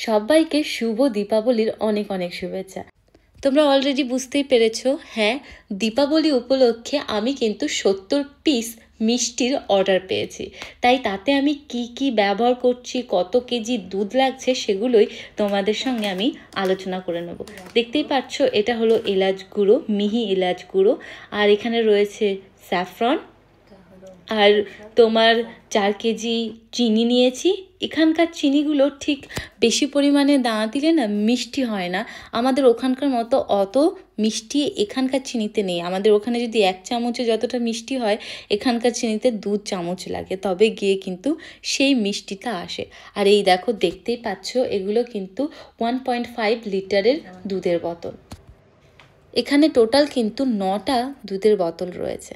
সবাইকে শুভ দীপাবলির অনেক অনেক শুভেচ্ছা। তোমরা অলরেডি বুঝতেই পেরেছো, হ্যাঁ, দীপাবলি উপলক্ষে আমি কিন্তু 70 পিস মিষ্টির অর্ডার পেয়েছি। তাই তাতে আমি কি কি ব্যবহার করছি, কত কেজি দুধ লাগছে, সেগুলোই তোমাদের সঙ্গে আমি আলোচনা করে নেব। দেখতেই পাচ্ছ, এটা হলো এলাচ গুঁড়ো, মিহি এলাচ গুঁড়ো, আর এখানে রয়েছে স্যাফরন, আর তোমার 4 কেজি চিনি নিয়েছি। এখানকার চিনিগুলো ঠিক বেশি পরিমাণে দানা দিলে না মিষ্টি হয় না, আমাদের ওখানকার মতো অত মিষ্টি এখানকার চিনিতে নেই। আমাদের ওখানে যদি 1 চামচে যতটা মিষ্টি হয়, এখানকার চিনিতে 2 চামচ লাগে, তবে গিয়ে কিন্তু সেই মিষ্টিটা আসে। আর এই দেখো, দেখতেই পাচ্ছ, এগুলো কিন্তু 1.5 লিটারের দুধের বোতল। এখানে টোটাল কিন্তু 9টা দুধের বোতল রয়েছে।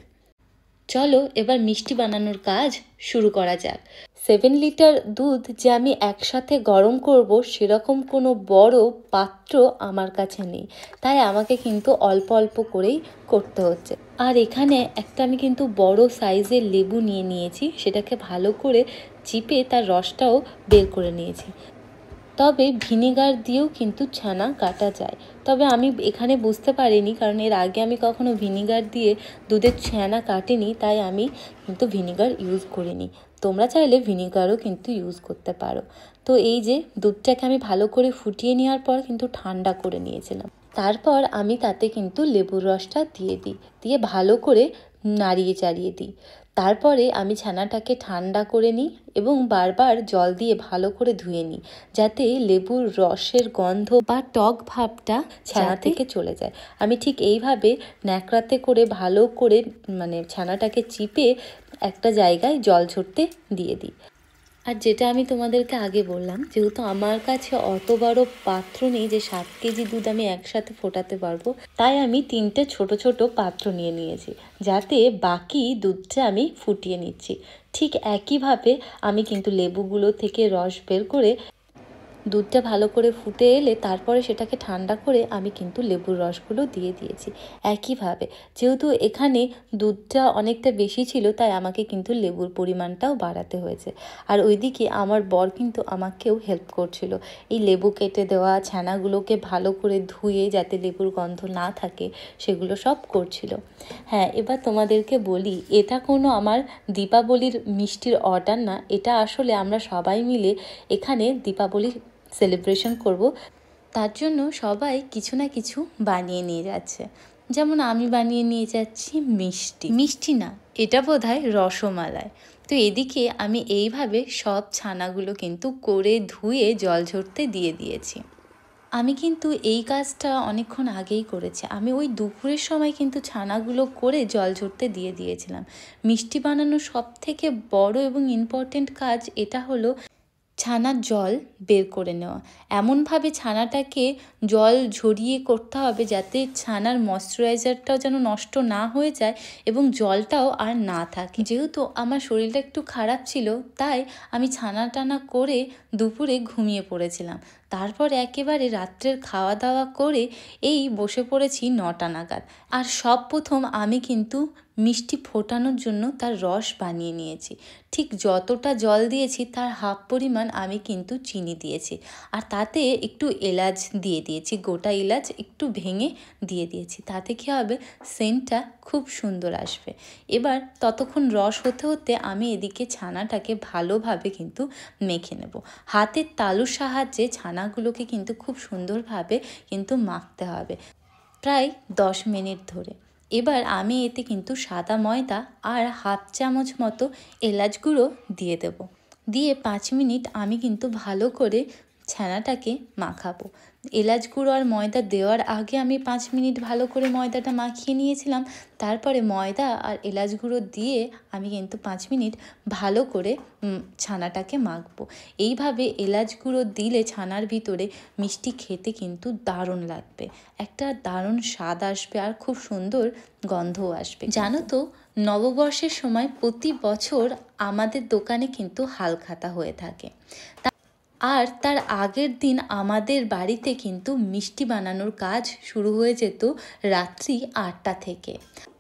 চলো এবার মিষ্টি বানানোর কাজ শুরু করা যাক। 7 লিটার দুধ যে আমি একসাথে গরম করব সেরকম কোনো বড় পাত্র আমার কাছে নেই, তাই আমাকে কিন্তু অল্প অল্প করেই করতে হচ্ছে। আর এখানে একটা আমি কিন্তু বড় সাইজের লেবু নিয়ে নিয়েছি, সেটাকে ভালো করে চিপে তার রসটাও বের করে নিয়েছি। তবে ভিনেগার দিয়েও কিন্তু ছানা কাটা যায়, তবে আমি এখানে বুঝতে পারিনি, কারণ এর আগে আমি কখনো ভিনেগার দিয়ে দুধের ছানা কাটিনি, তাই আমি কিন্তু ভিনেগার ইউজ করিনি। তোমরা চাইলে ভিনেগারও কিন্তু ইউজ করতে পারো। তো এই যে দুধটাকে আমি ভালো করে ফুটিয়ে নেওয়ার পর কিন্তু ঠান্ডা করে নিয়েছিলাম। তারপর আমি তাতে কিন্তু লেবুর রসটা দিয়ে ভালো করে নাড়িয়ে চাড়িয়ে দিই। তারপরে আমি ছানাটাকে ঠান্ডা করে নিই এবং বারবার জল দিয়ে ভালো করে ধুয়ে নিই, যাতে লেবুর রসের গন্ধ বা টক ভাবটা ছানা থেকে চলে যায়। আমি ঠিক এইভাবে ন্যাকড়াতে করে ভালো করে ছানাটাকে চিপে একটা জায়গায় জল ঝরতে দিয়ে দিই। আর যেটা আমি তোমাদেরকে আগে বললাম, যেহেতু আমার কাছে অত বড় পাত্র নেই যে 7 কেজি দুধ আমি একসাথে ফোটাতে পারবো, তাই আমি 3টে ছোট ছোট পাত্র নিয়ে নিয়েছি, যাতে বাকি দুধটা আমি ফুটিয়ে নিচ্ছি। ঠিক একইভাবে আমি কিন্তু লেবুগুলো থেকে রস বের করে দুধটা ভালো করে ফুটে এলে তারপরে সেটাকে ঠান্ডা করে আমি কিন্তু লেবুর রসগুলো দিয়ে দিয়েছি একইভাবে। যেহেতু এখানে দুধটা অনেকটা বেশি ছিল, তাই আমাকে কিন্তু লেবুর পরিমাণটাও বাড়াতে হয়েছে। আর ওইদিকে আমার বর কিন্তু আমাকেও হেল্প করছিল, এই লেবু কেটে দেওয়া, ছানাগুলোকে ভালো করে ধুয়ে যাতে লেবুর গন্ধ না থাকে সেগুলো সব করছিল। হ্যাঁ, এবার তোমাদেরকে বলি, এটা কোনো আমার দীপাবলির মিষ্টির অর্ডার না, এটা আসলে আমরা সবাই মিলে এখানে দীপাবলি সেলিব্রেশন করব, তার জন্য সবাই কিছু না কিছু বানিয়ে নিয়ে যাচ্ছে। যেমন আমি বানিয়ে নিয়ে যাচ্ছি মিষ্টি না, এটা বোধহয় রসমালাই। তো এদিকে আমি এইভাবে সব ছানাগুলো কিন্তু করে ধুয়ে জল ঝরতে দিয়ে দিয়েছি। আমি কিন্তু এই কাজটা অনেকক্ষণ আগেই করেছি, আমি ওই দুপুরের সময় কিন্তু ছানাগুলো করে জল ঝরতে দিয়ে দিয়েছিলাম। মিষ্টি বানানোর সবথেকে বড় এবং ইম্পর্টেন্ট কাজ এটা হলো ছানার জল বের করে নেওয়া। এমনভাবে ছানাটাকে জল ঝরিয়ে করতে হবে যাতে ছানার ময়শ্চারাইজারটাও যেন নষ্ট না হয়ে যায় এবং জলটাও আর না থাকে। যেহেতু আমার শরীরটা একটু খারাপ ছিল, তাই আমি ছানা টানা করে দুপুরে ঘুমিয়ে পড়েছিলাম। তারপর একেবারে রাত্রের খাওয়া দাওয়া করে এই বসে পড়েছি 9টা নাগাদ। আর সব প্রথম আমি কিন্তু মিষ্টি ফোটানোর জন্য তার রস বানিয়ে নিয়েছি। ঠিক যতটা জল দিয়েছি তার হাফ পরিমাণ আমি কিন্তু চিনি দিয়েছি, আর তাতে একটু এলাচ দিয়ে দিয়েছি, গোটা এলাচ একটু ভেঙে দিয়ে দিয়েছি। তাতে কী হবে, সেন্টটা খুব সুন্দর আসবে। এবার ততক্ষণ রস হতে হতে আমি এদিকে ছানাটাকে ভালোভাবে কিন্তু মেখে নেব। হাতের তালুর সাহায্যে ছানাগুলোকে কিন্তু খুব সুন্দরভাবে কিন্তু মাখতে হবে, প্রায় 10 মিনিট ধরে। এবার আমি এতে কিন্তু সাদা ময়দা আর হাফ চামচ মতো এলাচ গুঁড়ো দিয়ে দেব। দিয়ে 5 মিনিট আমি কিন্তু ভালো করে ছানাটাকে মাখাবো। এলাচ গুঁড়ো আর ময়দা দেওয়ার আগে আমি 5 মিনিট ভালো করে ময়দাটা মাখিয়ে নিয়েছিলাম, তারপরে ময়দা আর এলাচ গুঁড়ো দিয়ে আমি কিন্তু 5 মিনিট ভালো করে ছানাটাকে মাখবো। এইভাবে এলাচ গুঁড়ো দিলে ছানার ভিতরে মিষ্টি খেতে কিন্তু দারুণ লাগবে, একটা দারুণ স্বাদ আসবে আর খুব সুন্দর গন্ধও আসবে। জানো তো, নববর্ষের সময় প্রতি বছর আমাদের দোকানে কিন্তু হালখাতা হয়ে থাকে, আর তার আগের দিন আমাদের বাড়িতে কিন্তু মিষ্টি বানানোর কাজ শুরু হয়ে যেত রাত্রি 8টা থেকে।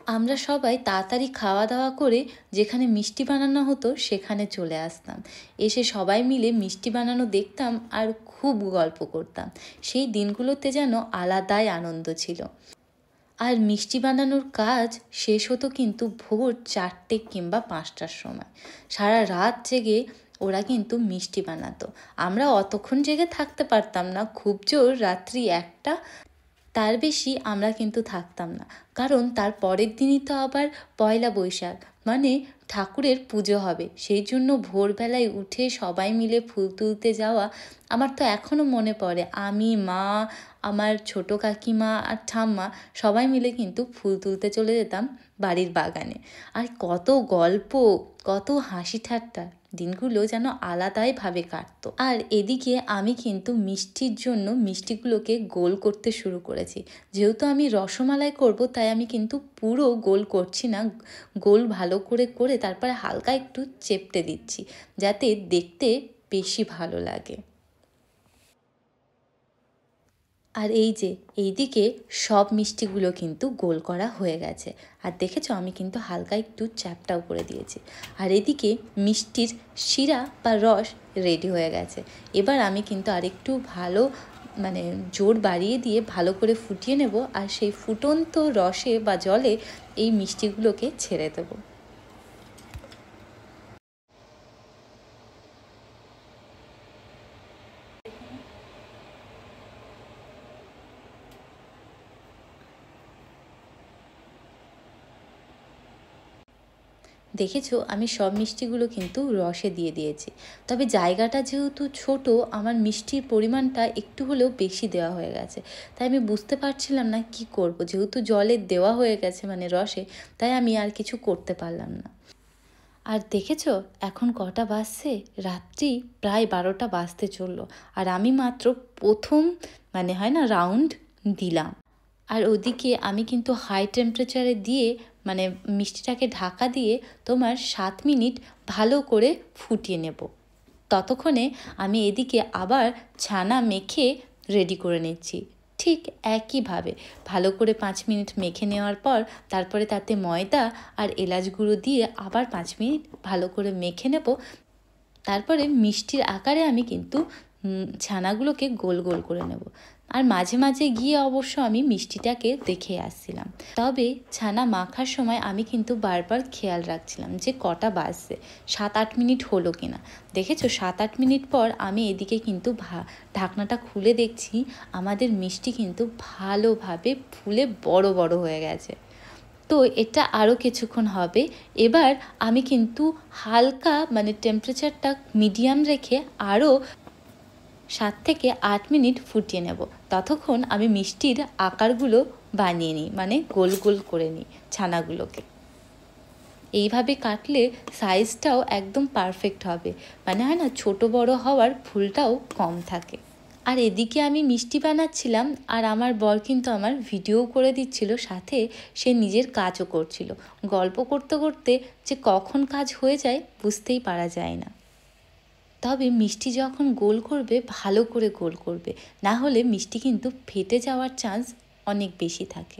আমরা সবাই তাড়াতাড়ি খাওয়া দাওয়া করে যেখানে মিষ্টি বানানো হতো সেখানে চলে আসতাম। এসে সবাই মিলে মিষ্টি বানানো দেখতাম আর খুব গল্প করতাম। সেই দিনগুলোতে যেন আলাদাই আনন্দ ছিল। আর মিষ্টি বানানোর কাজ শেষ হতো কিন্তু ভোর 4টে কিংবা 5টার সময়। সারা রাত জেগে ওরা কিন্তু মিষ্টি বানাতো। আমরা অতক্ষণ জেগে থাকতে পারতাম না, খুব জোর রাত্রি 1টা, তার বেশি আমরা কিন্তু থাকতাম না। কারণ তার পরের দিনই তো আবার পয়লা বৈশাখ, মানে ঠাকুরের পুজো হবে। সেই জন্য ভোরবেলায় উঠে সবাই মিলে ফুল তুলতে যাওয়া আমার তো এখনও মনে পড়ে। আমি, মা, আমার ছোট কাকিমা আর ঠাম্মা সবাই মিলে কিন্তু ফুল তুলতে চলে যেতাম বাড়ির বাগানে। আর কত গল্প, কত হাসি ঠাট্টা, দিনগুলো যেন আলাদাইভাবে কাটতো। আর এদিকে আমি কিন্তু মিষ্টির জন্য মিষ্টিগুলোকে গোল করতে শুরু করেছি। যেহেতু আমি রসমালাই করব, তাই আমি কিন্তু পুরো গোল করছি না, গোল ভালো করে করে তারপরে হালকা একটু চেপটে দিচ্ছি, যাতে দেখতে বেশি ভালো লাগে। আর এই যে এইদিকে সব মিষ্টিগুলো কিন্তু গোল করা হয়ে গেছে। আর দেখেছো আমি কিন্তু হালকা একটু চ্যাপটাও করে দিয়েছি। আর এদিকে মিষ্টির শিরা বা রস রেডি হয়ে গেছে। এবার আমি কিন্তু আরেকটু ভালো জোর বাড়িয়ে দিয়ে ভালো করে ফুটিয়ে নেব, আর সেই ফুটন্ত রসে বা জলে এই মিষ্টিগুলোকে ছেড়ে দেবো। দেখেছো আমি সব মিষ্টিগুলো কিন্তু রসে দিয়ে দিয়েছি। তবে জায়গাটা যেহেতু ছোট, আমার মিষ্টির পরিমাণটা একটু হলেও বেশি দেওয়া হয়ে গেছে। তাই আমি বুঝতে পারছিলাম না কি করব। যেহেতু জলে দেওয়া হয়ে গেছে রসে, তাই আমি আর কিছু করতে পারলাম না। আর দেখেছো এখন কটা বাজছে? রাত্রি প্রায় 12টা বাজতে চললো। আর আমি মাত্র প্রথম হয় না রাউন্ড দিলাম। আর ওদিকে আমি কিন্তু হাই টেম্পারেচারে দিয়ে মিষ্টিটাকে ঢাকা দিয়ে তোমার 7 মিনিট ভালো করে ফুটিয়ে নেব। ততক্ষণে আমি এদিকে আবার ছানা মেখে রেডি করে নিচ্ছি। ঠিক একইভাবে ভালো করে 5 মিনিট মেখে নেওয়ার পর তারপরে তাতে ময়দা আর এলাচ গুঁড়ো দিয়ে আবার 5 মিনিট ভালো করে মেখে নেব। তারপরে মিষ্টির আকারে আমি কিন্তু ছানাগুলোকে গোল গোল করে নেব। আর মাঝে মাঝে গিয়ে অবশ্য আমি মিষ্টিটাকে দেখে আসছিলাম। তবে ছানা মাখার সময় আমি কিন্তু বারবার খেয়াল রাখছিলাম যে কটা বাজছে, 7-8 মিনিট হলো কিনা। দেখেছো 7-8 মিনিট পর আমি এদিকে কিন্তু ঢাকনাটা খুলে দেখছি আমাদের মিষ্টি কিন্তু ভালোভাবে ফুলে বড় বড় হয়ে গেছে। তো এটা আরও কিছুক্ষণ হবে। এবার আমি কিন্তু হালকা টেম্পারেচারটা মিডিয়াম রেখে আরও 7 থেকে 8 মিনিট ফুটিয়ে নেব। ততক্ষণ আমি মিষ্টির আকারগুলো বানিয়ে নিই, গোল গোল করে নিই ছানাগুলোকে। এইভাবে কাটলে সাইজটাও একদম পারফেক্ট হবে, হয় না ছোট বড় হওয়ার ভুলটাও কম থাকে। আর এদিকে আমি মিষ্টি বানাচ্ছিলাম আর আমার বর কিন্তু আমার ভিডিও করে দিচ্ছিল, সাথে সে নিজের কাজও করছিল। গল্প করতে করতে যে কখন কাজ হয়ে যায় বুঝতেই পারা যায় না। তবে মিষ্টি যখন গোল করবে ভালো করে গোল করবে, না হলে মিষ্টি কিন্তু ফেটে যাওয়ার চান্স অনেক বেশি থাকে।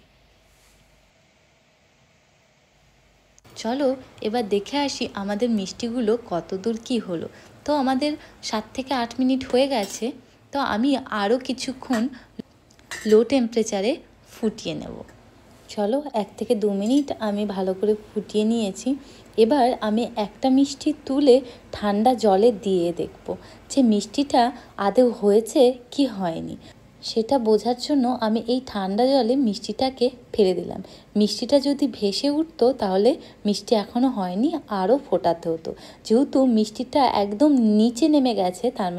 চলো এবার দেখে আসি আমাদের মিষ্টিগুলো কতদূর কি হলো। তো আমাদের 7 থেকে 8 মিনিট হয়ে গেছে। তো আমি আরও কিছুক্ষণ লো টেম্পারেচারে ফুটিয়ে নেব। চলো 1 থেকে 2 মিনিট আমি ভালো করে ফুটিয়ে নিয়েছি। এবার আমি একটা মিষ্টি তুলে ঠান্ডা জলে দিয়ে দেখব যে মিষ্টিটা আদৌ হয়েছে কি হয়নি। সেটা বোঝার জন্য আমি এই ঠান্ডা জলে মিষ্টিটাকে ফেলে দিলাম। মিষ্টিটা যদি ভেসে উঠতো তাহলে মিষ্টি এখনও হয়নি, আরও ফোটাতে হতো। যেহেতু মিষ্টিটা একদম নিচে নেমে গেছে, তার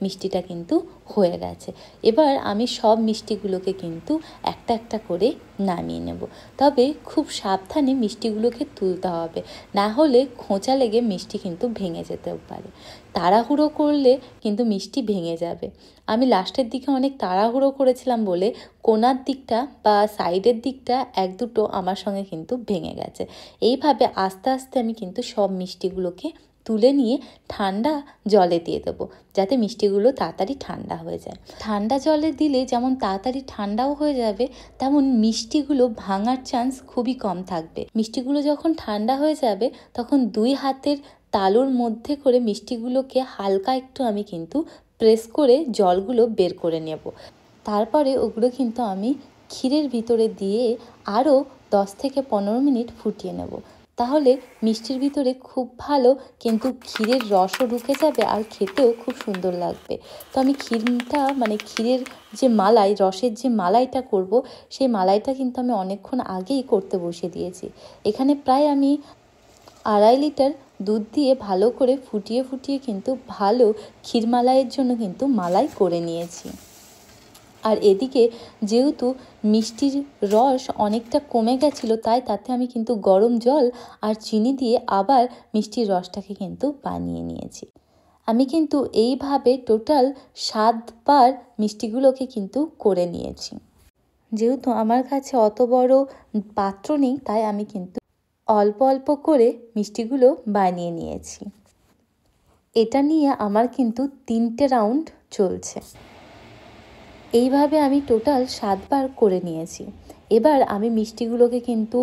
মিষ্টিটা কিন্তু হয়ে গেছে। এবার আমি সব মিষ্টিগুলোকে কিন্তু একটা একটা করে নামিয়ে নেব। তবে খুব সাবধানে মিষ্টিগুলোকে তুলতে হবে, না হলে খোঁচা লেগে মিষ্টি কিন্তু ভেঙে যেতেও পারে। তাড়াহুড়ো করলে কিন্তু মিষ্টি ভেঙে যাবে। আমি লাস্টের দিকে অনেক তাড়াহুড়ো করেছিলাম বলে কোনার দিকটা বা সাইডের দিকটা 1-2 আমার সঙ্গে কিন্তু ভেঙে গেছে। এইভাবে আস্তে আস্তে আমি কিন্তু সব মিষ্টিগুলোকে তুলে নিয়ে ঠান্ডা জলে দিয়ে দেবো, যাতে মিষ্টিগুলো তাড়াতাড়ি ঠান্ডা হয়ে যায়। ঠান্ডা জলে দিলে যেমন তাড়াতাড়ি ঠান্ডাও হয়ে যাবে, তেমন মিষ্টিগুলো ভাঙার চান্স খুবই কম থাকবে। মিষ্টিগুলো যখন ঠান্ডা হয়ে যাবে তখন 2 হাতের তালুর মধ্যে করে মিষ্টিগুলোকে হালকা একটু আমি কিন্তু প্রেস করে জলগুলো বের করে নেব। তারপরে ওগুলো কিন্তু আমি ক্ষীরের ভিতরে দিয়ে আরও 10 থেকে 15 মিনিট ফুটিয়ে নেব। তাহলে মিষ্টির ভিতরে খুব ভালো কিন্তু ক্ষীরের রসও ঢুকে যাবে আর খেতেও খুব সুন্দর লাগবে। তো আমি ক্ষীরটা মানে ক্ষীরের যে মালাই, রসের যে মালাইটা করব, সেই মালাইটা কিন্তু আমি অনেকক্ষণ আগেই করতে বসে দিয়েছি। এখানে প্রায় আমি 2.5 লিটার দুধ দিয়ে ভালো করে ফুটিয়ে ফুটিয়ে কিন্তু ভালো ক্ষীরমালাইয়ের জন্য কিন্তু মালাই করে নিয়েছি। আর এদিকে যেহেতু মিষ্টির রস অনেকটা কমে গেছিলো, তাই তাতে আমি কিন্তু গরম জল আর চিনি দিয়ে আবার মিষ্টির রসটাকে কিন্তু বানিয়ে নিয়েছি। আমি কিন্তু এইভাবে টোটাল 7 বার মিষ্টিগুলোকে কিন্তু করে নিয়েছি। যেহেতু আমার কাছে অত বড় পাত্র নেই, তাই আমি কিন্তু অল্প অল্প করে মিষ্টিগুলো বানিয়ে নিয়েছি। এটা নিয়ে আমার কিন্তু 3টে রাউন্ড চলছে। এইভাবে আমি টোটাল 7 বার করে নিয়েছি। এবার আমি মিষ্টিগুলোকে কিন্তু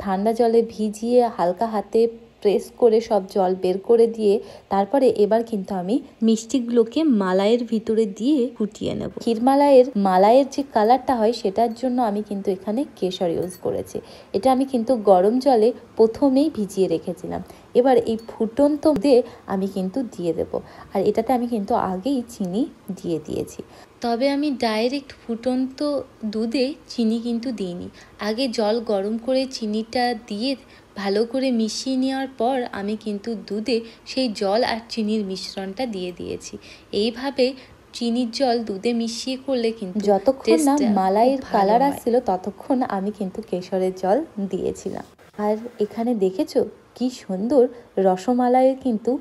ঠান্ডা জলে ভিজিয়ে হালকা হাতে প্রেস করে সব জল বের করে দিয়ে তারপরে এবার কিন্তু আমি মিষ্টিগুলোকে মালাইয়ের ভিতরে দিয়ে ফুটিয়ে নেব। ক্ষীরমালাইয়ের মালাইয়ের যে কালারটা হয় সেটার জন্য আমি কিন্তু এখানে কেশর ইউজ করেছি। এটা আমি কিন্তু গরম জলে প্রথমেই ভিজিয়ে রেখেছিলাম। এবার এই ফুটন্ত দিয়ে আমি কিন্তু দিয়ে দেব। আর এটাতে আমি কিন্তু আগেই চিনি দিয়ে দিয়েছি। তবে আমি ডাইরেক্ট ফুটন্ত দুধে চিনি কিন্তু দিইনি। আগে জল গরম করে চিনিটা দিয়ে ভালো করে মিশিয়ে নেওয়ার পর আমি কিন্তু দুধে সেই জল আর চিনির মিশ্রণটা দিয়ে দিয়েছি। এইভাবে চিনির জল দুধে মিশিয়ে করলে কিন্তু যতক্ষণ না মালাইয়ের কালার আসছিল ততক্ষণ আমি কিন্তু কেশরের জল দিয়েছিলাম। আর এখানে দেখেছো কি সুন্দর রসমালাইয়ের কিন্তু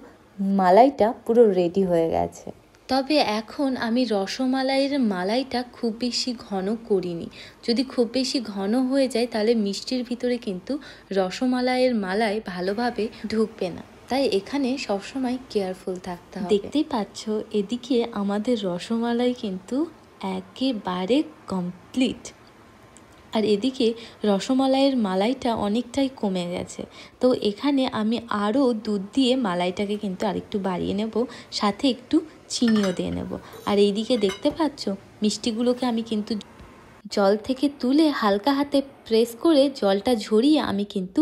মালাইটা পুরো রেডি হয়ে গেছে। তবে এখন আমি রসমালাইয়ের মালাইটা খুব বেশি ঘন করিনি। যদি খুব বেশি ঘন হয়ে যায় তাহলে মিষ্টির ভিতরে কিন্তু রসমালাইয়ের মালাই ভালোভাবে ঢুকবে না। তাই এখানে সবসময় কেয়ারফুল থাকতে হবে। দেখতেই পাচ্ছ এদিকে আমাদের রসমালাই কিন্তু একেবারে কমপ্লিট। আর এদিকে রসমালাইয়ের মালাইটা অনেকটাই কমে গেছে। তো এখানে আমি আরও দুধ দিয়ে মালাইটাকে কিন্তু আরেকটু বাড়িয়ে নেব, সাথে একটু চিনিও দিয়ে নেব। আর এইদিকে দেখতে পাচ্ছ মিষ্টিগুলোকে আমি কিন্তু জল থেকে তুলে হালকা হাতে প্রেস করে জলটা ঝরিয়ে আমি কিন্তু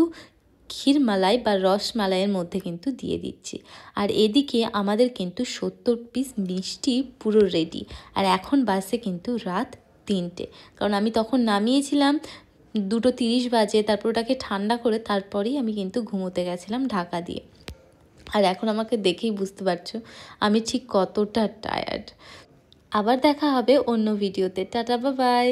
ক্ষীরমালাই বা রসমালাইয়ের মধ্যে কিন্তু দিয়ে দিচ্ছি। আর এদিকে আমাদের কিন্তু 70 পিস মিষ্টি পুরো রেডি। আর এখন বাজে কিন্তু রাত 3টে, কারণ আমি তখন নামিয়েছিলাম 2:30 বাজে। তারপর ওটাকে ঠান্ডা করে তারপরেই আমি কিন্তু ঘুমোতে গেছিলাম ঢাকা দিয়ে। আর এখন আমাকে দেখেই বুঝতে পারছো আমি ঠিক কতটা টায়ার্ড। আবার দেখা হবে অন্য ভিডিওতে। Tata, bye bye.